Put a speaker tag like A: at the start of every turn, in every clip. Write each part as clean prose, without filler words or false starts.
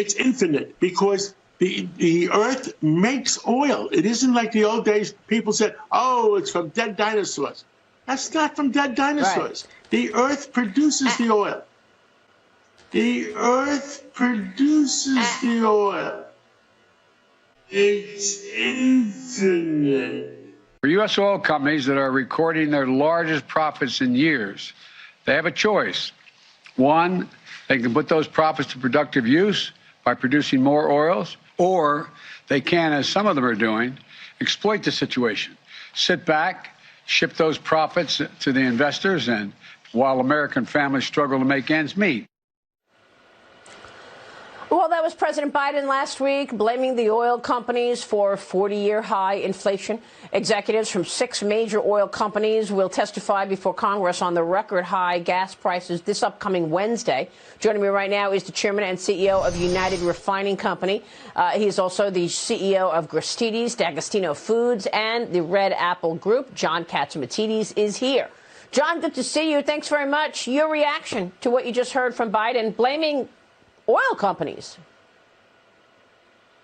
A: It's infinite because the earth makes oil. It isn't like the old days people said, oh, it's from dead dinosaurs. That's not from dead dinosaurs. Right. The earth produces the oil. The earth produces the oil. It's infinite.
B: For U.S. oil companies that are recording their largest profits in years, they have a choice. One, they can put those profits to productive use by producing more oils, or they can, as some of them are doing, exploit the situation, sit back, ship those profits to the investors, and while American families struggle to make ends meet.
C: Well, that was President Biden last week, blaming the oil companies for 40-year high inflation. Executives from 6 major oil companies will testify before Congress on the record high gas prices this upcoming Wednesday. Joining me right now is the chairman and CEO of United Refining Company. He's also the CEO of Gristedes, D'Agostino Foods, and the Red Apple Group. John Catsimatidis is here. John, good to see you. Thanks very much. Your reaction to what you just heard from Biden, blaming oil companies.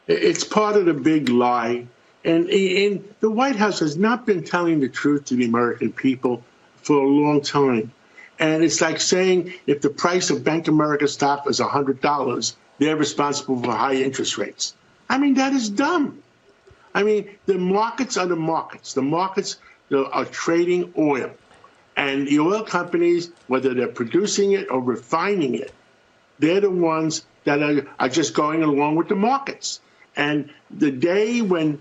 A: It's part of the big lie. And the White House has not been telling the truth to the American people for a long time. And it's like saying if the price of Bank of America stock is $100, they're responsible for high interest rates. I mean, that is dumb. I mean, the markets are the markets. The markets are trading oil. And the oil companies, whether they're producing it or refining it, they're the ones that are just going along with the markets. And the day when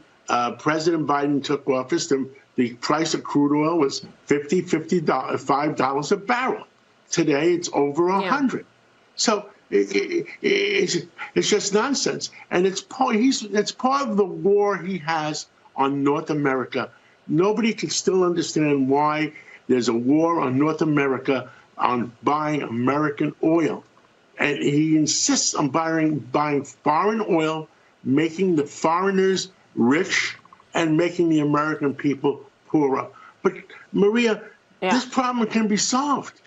A: President Biden took office, the price of crude oil was $55 a barrel. Today, it's over 100. Yeah. So it's just nonsense. And it's part of the war he has on North America. Nobody can still understand why there's a war on North America on buying American oil. And he insists on buying foreign oil, making the foreigners rich and making the American people poorer. But, Maria, this problem can be solved.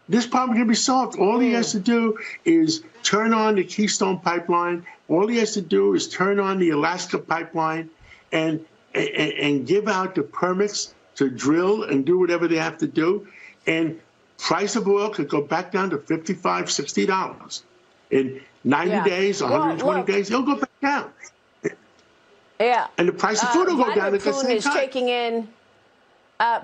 A: This problem can be solved. All he has to do is turn on the Keystone Pipeline. All he has to do is turn on the Alaska Pipeline and give out the permits to drill and do whatever they have to do. And price of oil could go back down to $55, $60. In 90 days, 120 days, it'll go back down.
C: Yeah.
A: And the price of food will go down at the same time.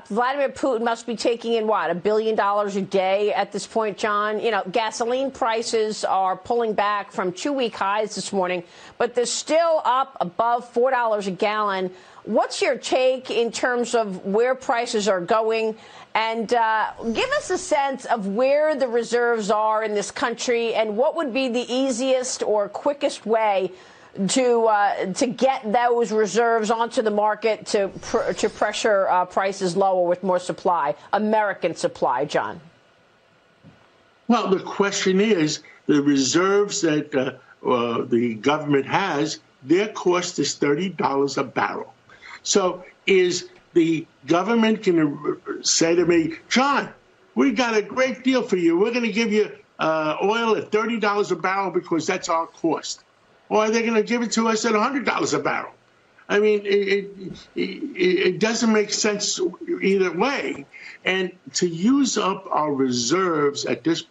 C: Vladimir Putin must be taking in, what, $1 billion a day at this point, John? You know, gasoline prices are pulling back from 2-week highs this morning, but they're still up above $4 a gallon. What's your take in terms of where prices are going? And give us a sense of where the reserves are in this country and what would be the easiest or quickest way to get those reserves onto the market to pressure prices lower with more supply, American supply, John?
A: Well, the question is, the reserves that the government has, their cost is $30 a barrel. So is the government going to say to me, John, we got a great deal for you. We're going to give you oil at $30 a barrel because that's our cost. Or are they going to give it to us at $100 a barrel? I mean, it doesn't make sense either way. And to use up our reserves at this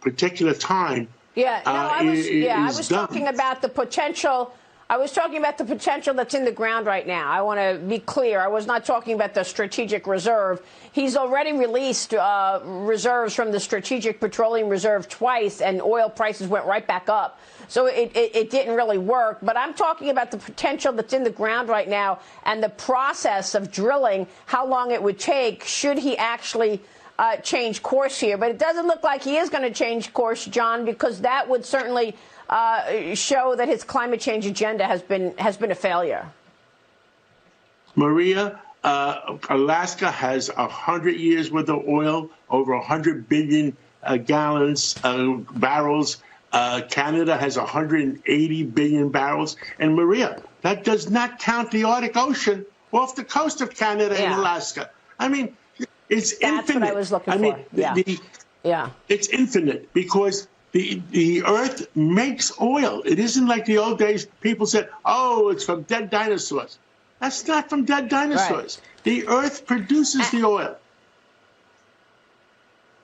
A: particular time,
C: I was talking about the potential. I was talking about the potential that's in the ground right now. I want to be clear. I was not talking about the strategic reserve. He's already released reserves from the Strategic Petroleum Reserve twice, and oil prices went right back up. So it didn't really work. But I'm talking about the potential that's in the ground right now and the process of drilling, how long it would take should he actually change course here. But it doesn't look like he is going to change course, John, because that would certainly show that his climate change agenda has been a failure.
A: Maria, Alaska has 100 years worth of oil, over 100 billion barrels. Canada has 180 billion barrels. And Maria, that does not count the Arctic Ocean off the coast of Canada and Alaska. I mean, it's infinite.
C: That's what I was looking for.
A: It's infinite because The earth makes oil. It isn't like the old days. People said, "Oh, it's from dead dinosaurs." That's not from dead dinosaurs. Right. The earth produces the oil.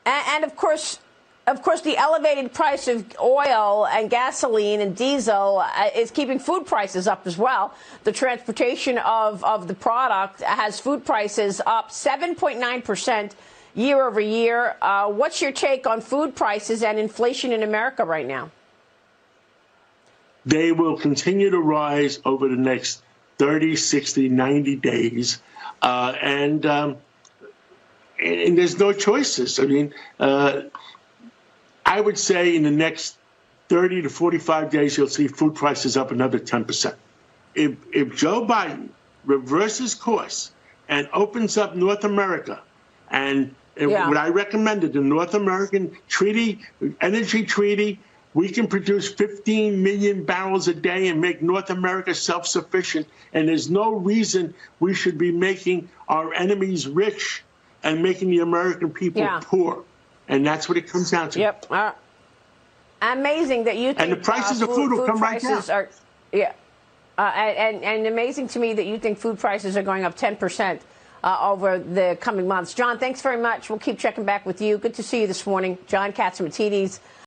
C: And of course, the elevated price of oil and gasoline and diesel is keeping food prices up as well. The transportation of the product has food prices up 7.9% year over year. What's your take on food prices and inflation in America right now?
A: They will continue to rise over the next 30, 60, 90 days. And there's no choices. I mean, I would say in the next 30 to 45 days, you'll see food prices up another 10%. If Joe Biden reverses course and opens up North America, and what I recommended, the North American Treaty, Energy Treaty, we can produce 15 million barrels a day and make North America self-sufficient. And there's no reason we should be making our enemies rich and making the American people poor. And that's what it comes down to.
C: Yep. Amazing that you think
A: and the prices of food will come right down.
C: And amazing to me that you think food prices are going up 10% over the coming months. John, thanks very much. We'll keep checking back with you. Good to see you this morning. John Catsimatidis.